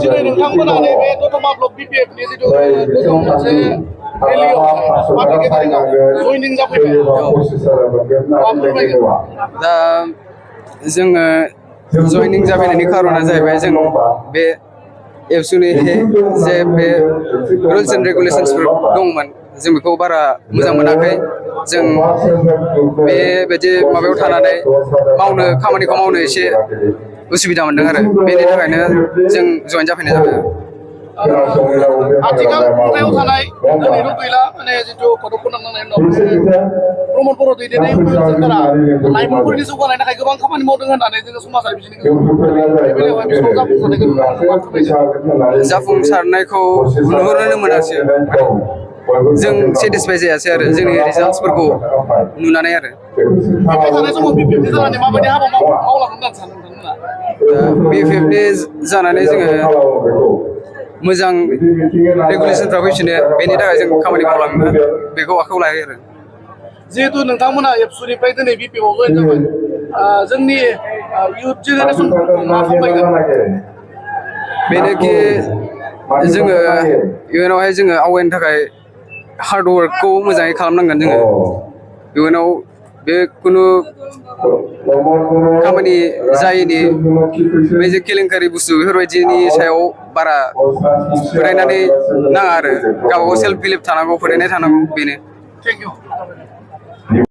दिनै नोंथांमोना नैबे दतमा ब्लक बिपिएफनि जिथु गोजौ मोनसे रेलियावहाय पाब्लिक गेदारिंआव जयनिं जाफैबाय मा फोरमायगोन दा जोङो जयनिं जाफैनायनि खारना जाहैबाय जों बे एबसुनि जे बे रुल्स एन्ड रेगुलेसन्सफोर दंमोन जों बेखौ बारा मोजां मोनाखै जों बेबायदि माबायाव थानानै खामानिखौ मावनो एसे उसुबिदा मोनदों आरो बेनि थाखायनो जों जयेन जाफैनाय जाबाय आथिखाल खुंथायाव थानाय दिनैल' गैला माने जिथु खदबखौ नांनायनि उनाव प्रमद बर' दैदेननाय सोरखारा लाइमोनफोरनि जौगानायनि थाखाय गोबां खामानि मावदों होननानै जोङो समाजारि बिजोंनि गेजेरजों बे बेलायावहाय बेसेबां जाफुंसारनायखौ नुनो मोनदों जाफुंसारनायखौ नुहुरनोनो मोनासै जों सेटिसफाइ जायासै आरो जोंनि रिजाल्टसफोरखौ नुनानै आरो फैबाय थानाय समाव बिपिएफनि जानानै माबायदि हाबा मावलांगोन होननानै सानो नोंथांमोना बिपिएफनि जानानै जोङो मोजां रेगुलेसनफ्रा फैफिनो बेनि थाखाय जों खामानि मावलांनो बेखौ आखायाव लायो आरो जिहेतु नोंथांमोना एबसुनिफ्राय दिनै बिपिएफआव जयेन जाबाय जोंनि इयुथ जेनेरेसनफोरखौ मा खालामबायगोन बेनोखि जोङो इयुनावहाय जोङो आवगायनो थाखाय हार्ड वर्कखौ मोजाङै खालामनांगोन जोङो इयुनाव बे खुनु खामानि जायैनि बे जे केलेंकारि बुस्थु बेफोरबायदिनि सायाव बारा फरायनानै नाङा आरो गावबागाव सेल्फ बिलिभ थानांगौ फरायनाय थानांगौ बेनो थेंक इउ